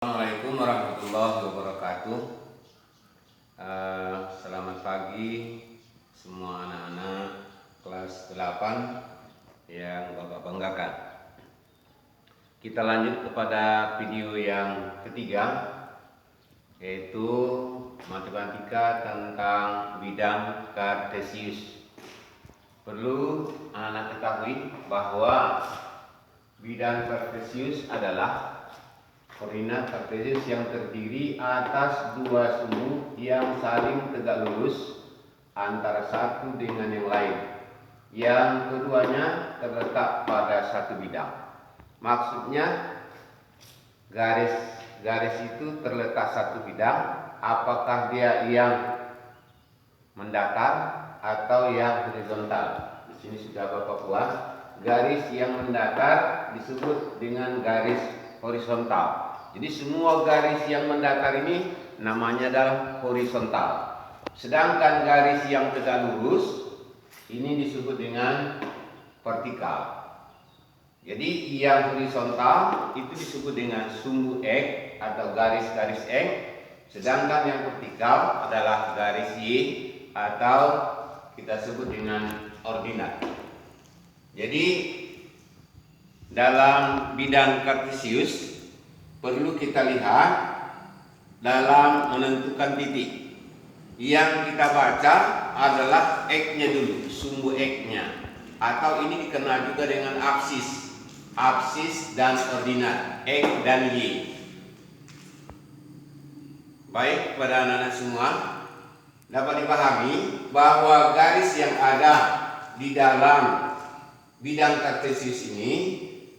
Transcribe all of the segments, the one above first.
Assalamualaikum warahmatullahi wabarakatuh. Selamat pagi semua anak-anak kelas 8 yang Bapak banggakan. Kita lanjut kepada video yang ketiga, yaitu matematika tentang bidang kartesius. Perlu anak ketahui bahwa bidang kartesius adalah koordinat kartesius yang terdiri atas dua sumbu yang saling tegak lurus antara satu dengan yang lain. Yang keduanya terletak pada satu bidang. Maksudnya garis itu terletak satu bidang, apakah dia yang mendatar atau yang horizontal. Di sini sudah Bapak buat. Garis yang mendatar disebut dengan garis horizontal. Jadi semua garis yang mendatar ini namanya adalah horizontal. Sedangkan garis yang tegak lurus ini disebut dengan vertikal. Jadi yang horizontal itu disebut dengan sumbu X atau garis-garis X. Sedangkan yang vertikal adalah garis Y atau kita sebut dengan ordinat. Jadi dalam bidang kartesius perlu kita lihat dalam menentukan titik. Yang kita baca adalah X-nya dulu, sumbu X-nya. Atau ini dikenal juga dengan absis. Absis dan ordinat, X dan Y. Baik, kepada anak-anak semua, dapat dipahami bahwa garis yang ada di dalam bidang kartesius ini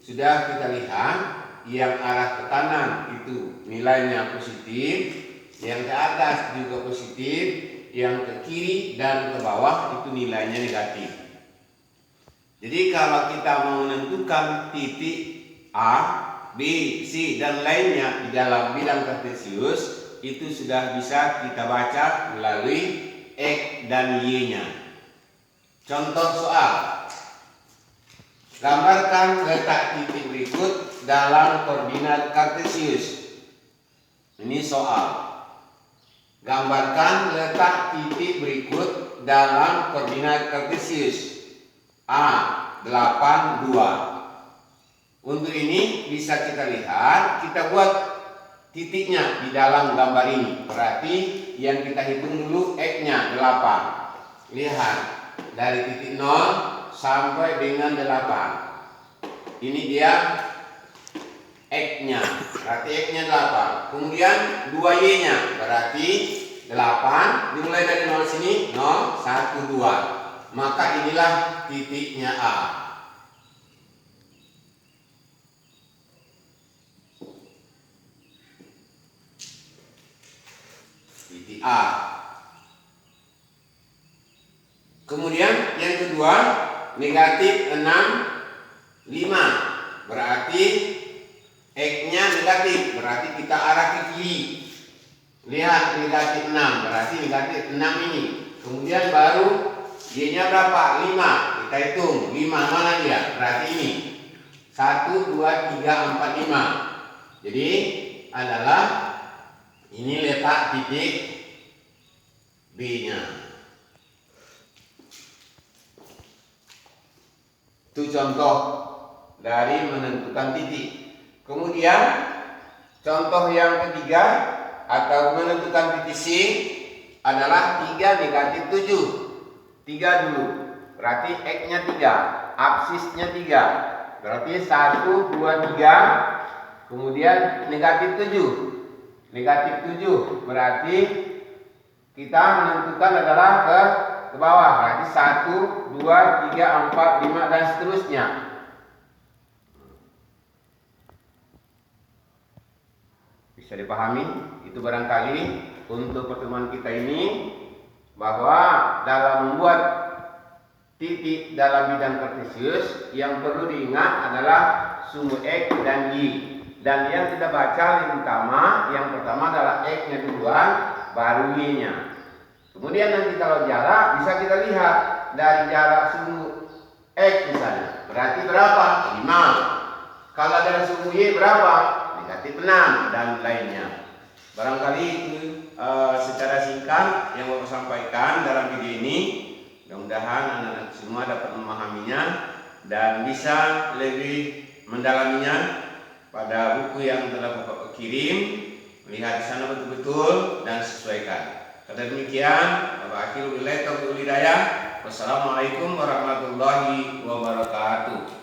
sudah kita lihat. Yang arah ke kanan itu nilainya positif, yang ke atas juga positif, yang ke kiri dan ke bawah itu nilainya negatif. Jadi kalau kita mau menentukan titik A, B, C dan lainnya di dalam bidang kartesius itu sudah bisa kita baca melalui X dan Y-nya. Contoh soal. Gambarkan letak titik berikut dalam koordinat kartesius. Ini soal. Gambarkan letak titik berikut dalam koordinat kartesius. A, 8, 2. Untuk ini bisa kita lihat, kita buat titiknya di dalam gambar ini. Berarti yang kita hitung dulu X-nya 8. Lihat, dari titik 0 sampai dengan 8. Ini dia X-nya, berarti X-nya 8. Kemudian 2Y-nya, berarti 8. Dimulai dari 0 sini, 0, 1, 2. Maka inilah titiknya A. Titik A. Kemudian yang kedua, negatif 6, 5. Berarti X-nya negatif, berarti kita arah ke kiri. Lihat negatif 6, berarti negatif 6 ini. Kemudian baru Y-nya berapa? 5. Kita hitung 5 mana dia? Berarti ini 1, 2, 3, 4, 5. Jadi adalah ini letak titik B-nya. Itu contoh dari menentukan titik. Kemudian contoh yang ketiga atau menentukan titik C adalah 3 negatif 7. 3 dulu. Berarti X-nya 3, absisnya 3. Berarti 1, 2, 3. Kemudian negatif 7. Negatif 7 berarti kita menentukan adalah ke bawah. Berarti 1, 2, 3, 4, 5 dan seterusnya. Bisa dipahami? Itu barangkali untuk pertemuan kita ini, bahwa dalam membuat titik dalam bidang kartesius yang perlu diingat adalah sumbu X dan Y. Dan yang kita baca yang pertama adalah X-nya duluan, baru Y-nya. Kemudian nanti kalau jarak bisa kita lihat dari jarak sumbu X misalnya, berarti berapa? 5. Kalau dari sumbu Y berapa? Tertib 6 dan lainnya. Barangkali itu secara singkat yang Bapak sampaikan dalam video ini. Mudah-mudahan anak-anak semua dapat memahaminya dan bisa lebih mendalaminya pada buku yang telah Bapak kirim. Lihat di sana betul-betul dan sesuaikan. Kata demikian, Bapak akhir wilayah taufiq hidayah. Wassalamualaikum warahmatullahi wabarakatuh.